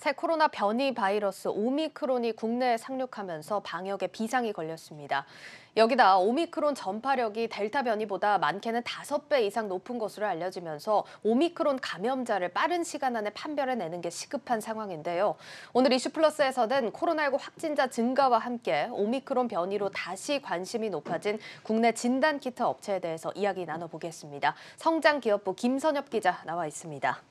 새 코로나 변이 바이러스 오미크론이 국내에 상륙하면서 방역에 비상이 걸렸습니다. 여기다 오미크론 전파력이 델타 변이보다 많게는 5배 이상 높은 것으로 알려지면서 오미크론 감염자를 빠른 시간 안에 판별해내는 게 시급한 상황인데요. 오늘 이슈플러스에서는 코로나19 확진자 증가와 함께 오미크론 변이로 다시 관심이 높아진 국내 진단키트 업체에 대해서 이야기 나눠보겠습니다. 성장기업부 김선엽 기자 나와 있습니다.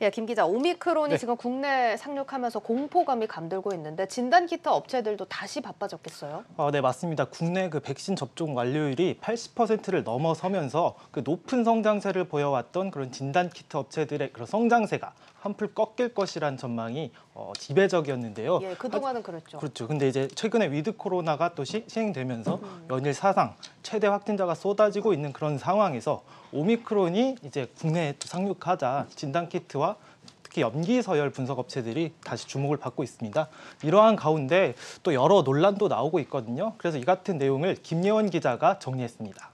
예, 김 기자, 오미크론이 지금 국내에 상륙하면서 공포감이 감돌고 있는데 진단키트 업체들도 다시 바빠졌겠어요? 네, 맞습니다. 국내 그 백신 접종 완료율이 80%를 넘어서면서 그 높은 성장세를 보여왔던 그런 진단키트 업체들의 그런 성장세가 한풀 꺾일 것이란 전망이 지배적이었는데요. 예, 그동안은 그랬죠. 그렇죠. 근데 이제 최근에 위드 코로나가 또 시행되면서 연일 사상 최대 확진자가 쏟아지고 있는 그런 상황에서 오미크론이 이제 국내에 또 상륙하자 진단키트와 특히 염기 서열 분석 업체들이 다시 주목을 받고 있습니다. 이러한 가운데 또 여러 논란도 나오고 있거든요. 그래서 이 같은 내용을 김예원 기자가 정리했습니다.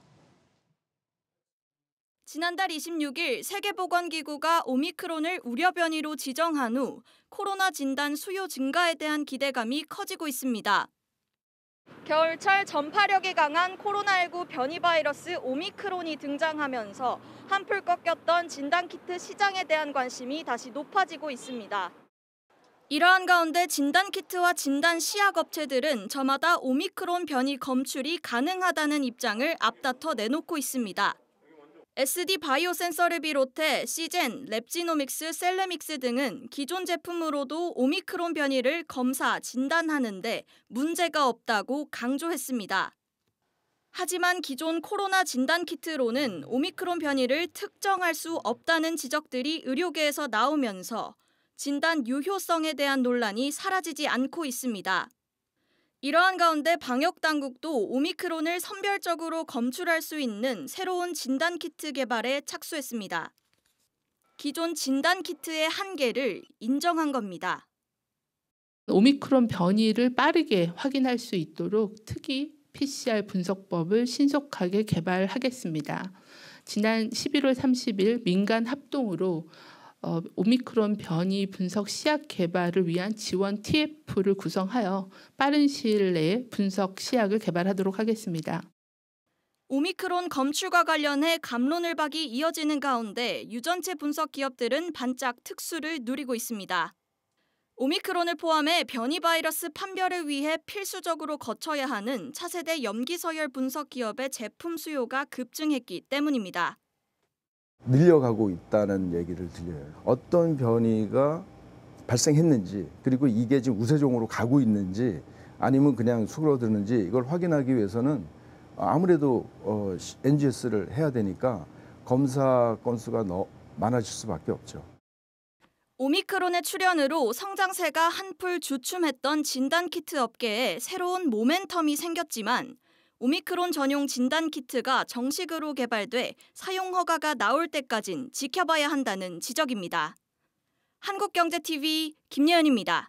지난달 26일 세계보건기구가 오미크론을 우려 변이로 지정한 후 코로나 진단 수요 증가에 대한 기대감이 커지고 있습니다. 겨울철 전파력이 강한 코로나19 변이 바이러스 오미크론이 등장하면서 한풀 꺾였던 진단키트 시장에 대한 관심이 다시 높아지고 있습니다. 이러한 가운데 진단키트와 진단 시약 업체들은 저마다 오미크론 변이 검출이 가능하다는 입장을 앞다퉈 내놓고 있습니다. SD 바이오센서를 비롯해 시젠, 랩지노믹스, 셀레믹스 등은 기존 제품으로도 오미크론 변이를 검사, 진단하는데 문제가 없다고 강조했습니다. 하지만 기존 코로나 진단키트로는 오미크론 변이를 특정할 수 없다는 지적들이 의료계에서 나오면서 진단 유효성에 대한 논란이 사라지지 않고 있습니다. 이러한 가운데 방역당국도 오미크론을 선별적으로 검출할 수 있는 새로운 진단키트 개발에 착수했습니다. 기존 진단키트의 한계를 인정한 겁니다. 오미크론 변이를 빠르게 확인할 수 있도록 특이 PCR 분석법을 신속하게 개발하겠습니다. 지난 11월 30일 민간 합동으로 오미크론 변이 분석 시약 개발을 위한 지원 TF를 구성하여 빠른 시일 내에 분석 시약을 개발하도록 하겠습니다. 오미크론 검출과 관련해 갑론을박이 이어지는 가운데 유전체 분석 기업들은 반짝 특수를 누리고 있습니다. 오미크론을 포함해 변이 바이러스 판별을 위해 필수적으로 거쳐야 하는 차세대 염기 서열 분석 기업의 제품 수요가 급증했기 때문입니다. 밀려가고 있다는 얘기를 들려요. 어떤 변이가 발생했는지, 그리고 이게 지금 우세종으로 가고 있는지 아니면 그냥 수그러드는지 이걸 확인하기 위해서는 아무래도 NGS를 해야 되니까 검사 건수가 많아질 수밖에 없죠. 오미크론의 출현으로 성장세가 한풀 주춤했던 진단키트 업계에 새로운 모멘텀이 생겼지만 오미크론 전용 진단키트가 정식으로 개발돼 사용 허가가 나올 때까진 지켜봐야 한다는 지적입니다. 한국경제TV 김예은입니다.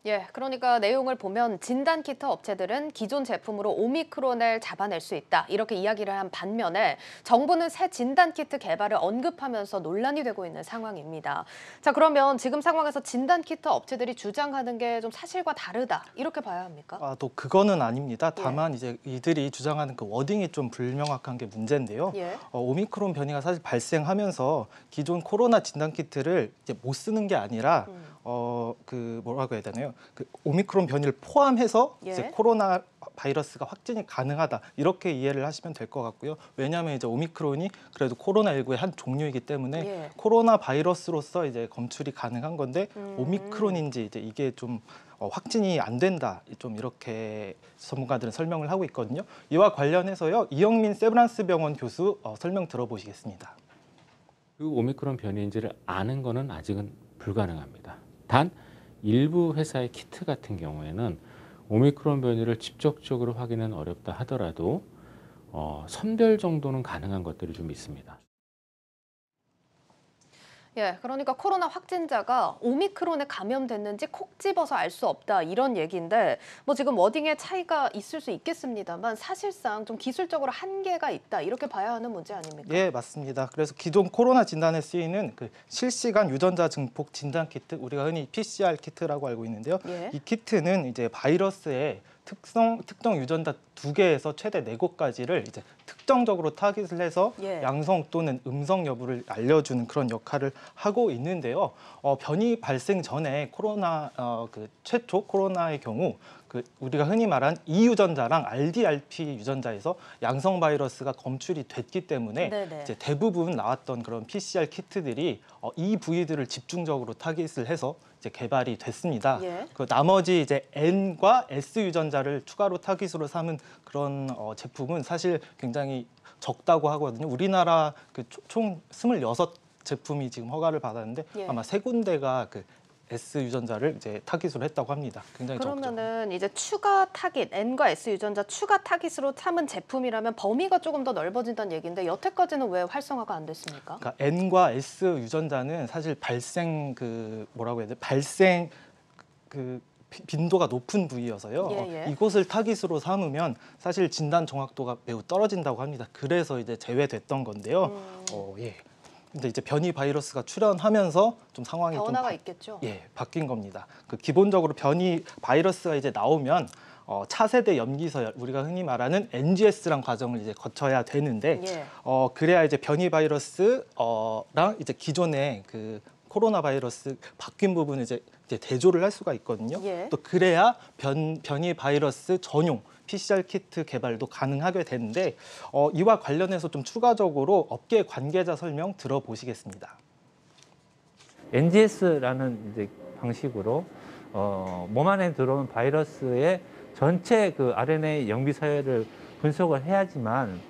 예, 그러니까 내용을 보면 진단키트 업체들은 기존 제품으로 오미크론을 잡아낼 수 있다. 이렇게 이야기를 한 반면에 정부는 새 진단키트 개발을 언급하면서 논란이 되고 있는 상황입니다. 자, 그러면 지금 상황에서 진단키트 업체들이 주장하는 게 좀 사실과 다르다. 이렇게 봐야 합니까? 또 그거는 아닙니다. 다만 이제 이들이 주장하는 그 워딩이 좀 불명확한 게 문제인데요. 예. 오미크론 변이가 사실 발생하면서 기존 코로나 진단키트를 이제 못 쓰는 게 아니라 뭐라고 해야 되나요? 그 오미크론 변이를 포함해서 이제 코로나 바이러스가 확진이 가능하다 이렇게 이해를 하시면 될 것 같고요. 왜냐하면 이제 오미크론이 그래도 코로나19의 한 종류이기 때문에 코로나 바이러스로서 이제 검출이 가능한 건데 오미크론인지 이제 이게 좀 확진이 안 된다 좀 이렇게 전문가들은 설명을 하고 있거든요. 이와 관련해서요 이영민 세브란스 병원 교수 설명 들어보시겠습니다. 그 오미크론 변이인지를 아는 거는 아직은 불가능합니다. 단 일부 회사의 키트 같은 경우에는 오미크론 변이를 직접적으로 확인은 어렵다 하더라도 선별 정도는 가능한 것들이 좀 있습니다. 예, 그러니까 코로나 확진자가 오미크론에 감염됐는지 콕 집어서 알 수 없다 이런 얘기인데 뭐 지금 워딩의 차이가 있을 수 있겠습니다만 사실상 좀 기술적으로 한계가 있다 이렇게 봐야 하는 문제 아닙니까? 예, 맞습니다. 그래서 기존 코로나 진단에 쓰이는 그 실시간 유전자 증폭 진단 키트, 우리가 흔히 PCR 키트라고 알고 있는데요. 예. 이 키트는 이제 바이러스의 특정 유전자 2개에서 최대 4곳까지를 이제 특정적으로 타깃을 해서 예. 양성 또는 음성 여부를 알려주는 그런 역할을 하고 있는데요. 변이 발생 전에 그 최초 코로나의 경우 그 우리가 흔히 말한 E 유전자랑 RDRP 유전자에서 양성 바이러스가 검출이 됐기 때문에 네네. 이제 대부분 나왔던 그런 PCR 키트들이 이 부위들을 집중적으로 타깃을 해서 이제 개발이 됐습니다. 예. 그 나머지 이제 N과 S 유전자를 추가로 타깃으로 삼은 그런 제품은 사실 굉장히 적다고 하거든요. 우리나라 그 총 26 제품이 지금 허가를 받았는데 예. 아마 3군데가 그 S 유전자를 이제 타깃으로 했다고 합니다. 굉장히 적죠. 그러면은 이제 추가 타깃, N과 S 유전자 추가 타깃으로 삼은 제품이라면 범위가 조금 더 넓어진다는 얘기인데 여태까지는 왜 활성화가 안 됐습니까? 그러니까 N과 S 유전자는 사실 발생 발생 빈도가 높은 부위여서요. 예, 예. 이곳을 타깃으로 삼으면 사실 진단 정확도가 매우 떨어진다고 합니다. 그래서 이제 제외됐던 건데요. 예. 근데 이제 변이 바이러스가 출현하면서 좀 상황이 변화가 있겠죠. 예, 바뀐 겁니다. 그 기본적으로 변이 바이러스가 이제 나오면 차세대 염기서열, 우리가 흔히 말하는 NGS란 과정을 이제 거쳐야 되는데 예. 그래야 이제 변이 바이러스랑 이제 기존의 그 코로나 바이러스 바뀐 부분을 이제 대조를 할 수가 있거든요. 예. 또 그래야 변이 바이러스 전용 PCR 키트 개발도 가능하게 되는데 이와 관련해서 좀 추가적으로 업계 관계자 설명 들어보시겠습니다. NGS라는 이제 방식으로 몸 안에 들어온 바이러스의 전체 그 RNA 영비 서열을 분석을 해야지만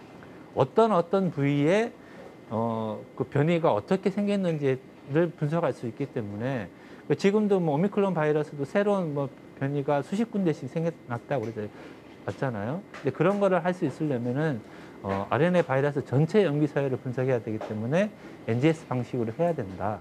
어떤 부위에 그 변이가 어떻게 생겼는지를 분석할 수 있기 때문에 지금도 뭐 오미크론 바이러스도 새로운 뭐 변이가 수십 군데씩 생겨났다고 봤잖아요. 근데 그런 거를 할 수 있으려면은 RNA 바이러스 전체 영비 서열을 분석해야 되기 때문에 NGS 방식으로 해야 된다.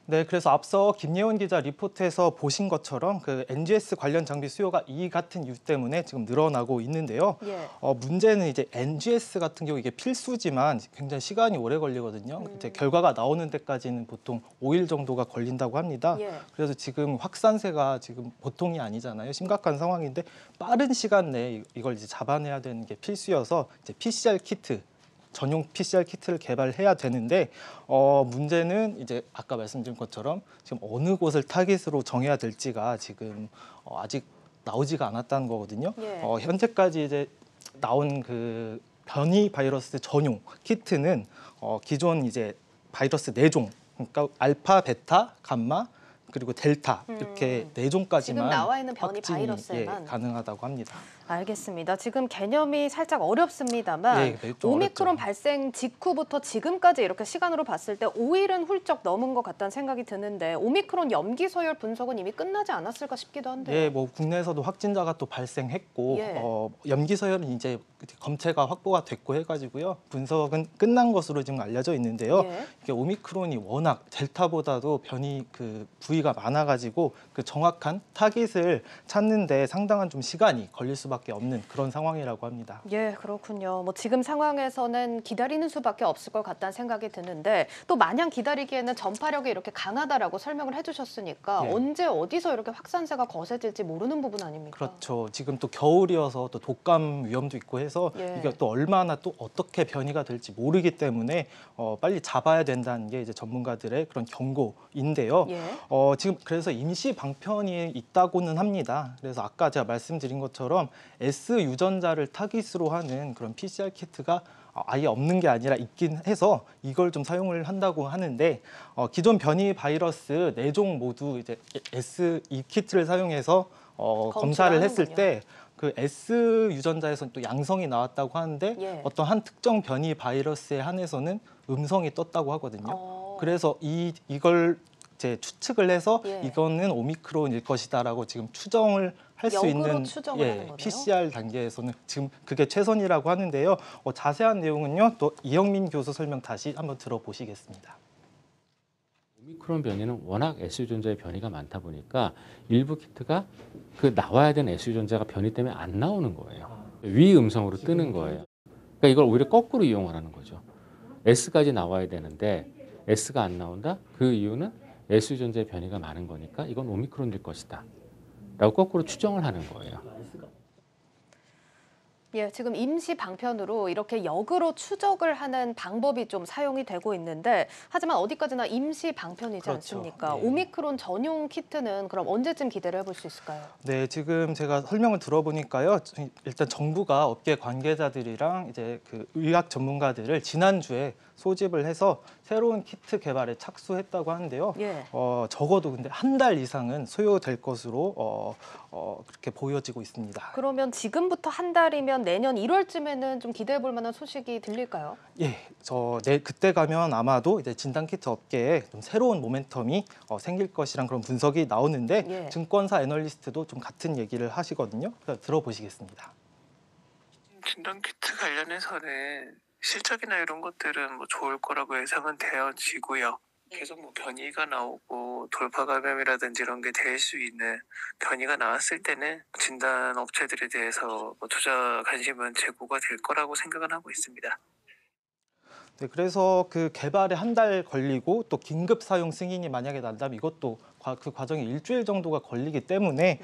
네, 그래서 앞서 김예원 기자 리포트에서 보신 것처럼 그 NGS 관련 장비 수요가 이 같은 이유 때문에 지금 늘어나고 있는데요. 예. 문제는 이제 NGS 같은 경우 이게 필수지만 굉장히 시간이 오래 걸리거든요. 이제 결과가 나오는 데까지는 보통 5일 정도가 걸린다고 합니다. 예. 그래서 지금 확산세가 지금 보통이 아니잖아요. 심각한 상황인데 빠른 시간 내에 이걸 이제 잡아내야 되는 게 필수여서 이제 PCR 키트 전용 PCR 키트를 개발해야 되는데 문제는 이제 아까 말씀드린 것처럼 지금 어느 곳을 타깃으로 정해야 될지가 지금 아직 나오지가 않았다는 거거든요. 예. 현재까지 이제 나온 그 변이 바이러스 전용 키트는 기존 이제 바이러스 4종, 그러니까 알파, 베타, 감마 그리고 델타 이렇게 4종까지만 지금 나와 있는 변이 확진이 바이러스에만 가능하다고 합니다. 알겠습니다. 지금 개념이 살짝 어렵습니다만 예, 매우 좀 오미크론 어렵죠. 발생 직후부터 지금까지 이렇게 시간으로 봤을 때 5일은 훌쩍 넘은 것 같다는 생각이 드는데 오미크론 염기 서열 분석은 이미 끝나지 않았을까 싶기도 한데요. 예, 뭐 국내에서도 확진자가 또 발생했고 예. 염기 서열은 이제 검체가 확보가 됐고 해가지고요 분석은 끝난 것으로 지금 알려져 있는데요. 예. 이게 오미크론이 워낙 델타보다도 변이 그 부위가 많아가지고 그 정확한 타깃을 찾는데 상당한 좀 시간이 걸릴 수밖에 없는 그런 상황이라고 합니다. 예, 그렇군요. 뭐 지금 상황에서는 기다리는 수밖에 없을 것 같다는 생각이 드는데 또 마냥 기다리기에는 전파력이 이렇게 강하다라고 설명을 해주셨으니까 예. 언제 어디서 이렇게 확산세가 거세질지 모르는 부분 아닙니까? 그렇죠. 지금 또 겨울이어서 또 독감 위험도 있고 해서 예. 이게 또 얼마나 또 어떻게 변이가 될지 모르기 때문에 빨리 잡아야 된다는 게 이제 전문가들의 그런 경고인데요. 예. 지금 그래서 임시 방편이 있다고는 합니다. 그래서 아까 제가 말씀드린 것처럼 S 유전자를 타깃으로 하는 그런 PCR 키트가 아예 없는 게 아니라 있긴 해서 이걸 좀 사용을 한다고 하는데 기존 변이 바이러스 4종 모두 이제 이 키트를 사용해서 검사를 했을 하는군요. 때 그 S 유전자에서는 또 양성이 나왔다고 하는데 예. 어떤 한 특정 변이 바이러스에 한해서는 음성이 떴다고 하거든요. 그래서 이걸 이제 추측을 해서 예. 이거는 오미크론일 것이다라고 지금 추정을 할 수 있는 추정을 하는 거네요. PCR 단계에서는 지금 그게 최선이라고 하는데요. 자세한 내용은요. 또 이영민 교수 설명 다시 한번 들어보시겠습니다. 오미크론 변이는 워낙 S 유전자의 변이가 많다 보니까 일부 키트가 그 나와야 되는 S 유전자가 변이 때문에 안 나오는 거예요. 위 음성으로 뜨는 거예요. 그러니까 이걸 오히려 거꾸로 이용하는 거죠. S까지 나와야 되는데 S가 안 나온다? 그 이유는 S 유전자의 변이가 많은 거니까 이건 오미크론일 것이다 라고 거꾸로 추정을 하는 거예요. 예, 지금 임시 방편으로 이렇게 역으로 추적을 하는 방법이 좀 사용이 되고 있는데 하지만 어디까지나 임시 방편이지 그렇죠. 않습니까? 네. 오미크론 전용 키트는 그럼 언제쯤 기대를 해볼 수 있을까요? 네, 지금 제가 설명을 들어보니까요. 일단 정부가 업계 관계자들이랑 이제 그 의학 전문가들을 지난주에 소집을 해서 새로운 키트 개발에 착수했다고 하는데요. 예. 적어도 근데 한 달 이상은 소요될 것으로 그렇게 보여지고 있습니다. 그러면 지금부터 한 달이면 내년 1월쯤에는 좀 기대해 볼 만한 소식이 들릴까요? 예, 그때 가면 아마도 이제 진단키트 업계에 좀 새로운 모멘텀이 생길 것이란 그런 분석이 나오는데 예. 증권사 애널리스트도 좀 같은 얘기를 하시거든요. 그래서 들어보시겠습니다. 진단키트 관련해서는 실적이나 이런 것들은 뭐 좋을 거라고 예상은 되어지고요. 계속 뭐 변이가 나오고 돌파 감염이라든지 이런 게 될 수 있는 변이가 나왔을 때는 진단 업체들에 대해서 뭐 투자 관심은 제고가 될 거라고 생각은 하고 있습니다. 네, 그래서 그 개발에 한 달 걸리고 또 긴급 사용 승인이 만약에 난다면 이것도 그 과정이 일주일 정도가 걸리기 때문에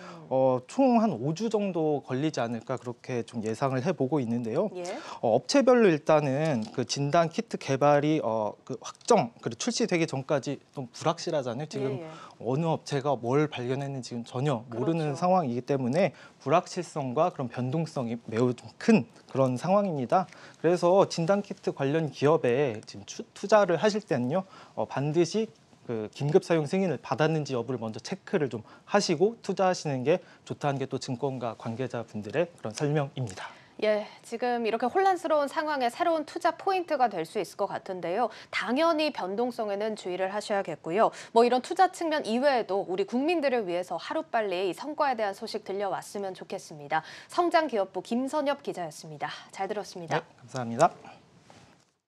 총 한 5주 정도 걸리지 않을까 그렇게 좀 예상을 해보고 있는데요. 예. 업체별로 일단은 그 진단 키트 개발이 그 확정 그리고 출시되기 전까지 좀 불확실하잖아요. 지금 예, 예. 어느 업체가 뭘 발견했는지 지금 전혀 모르는 그렇죠. 상황이기 때문에 불확실성과 그런 변동성이 매우 좀 큰 그런 상황입니다. 그래서 진단 키트 관련 기업에 지금 투자를 하실 때는요, 반드시 그 긴급 사용 승인을 받았는지 여부를 먼저 체크를 좀 하시고 투자하시는 게 좋다는 게 또 증권가 관계자분들의 그런 설명입니다. 예, 지금 이렇게 혼란스러운 상황에 새로운 투자 포인트가 될 수 있을 것 같은데요. 당연히 변동성에는 주의를 하셔야겠고요. 뭐 이런 투자 측면 이외에도 우리 국민들을 위해서 하루빨리 성과에 대한 소식 들려왔으면 좋겠습니다. 성장기업부 김선엽 기자였습니다. 잘 들었습니다. 네, 감사합니다.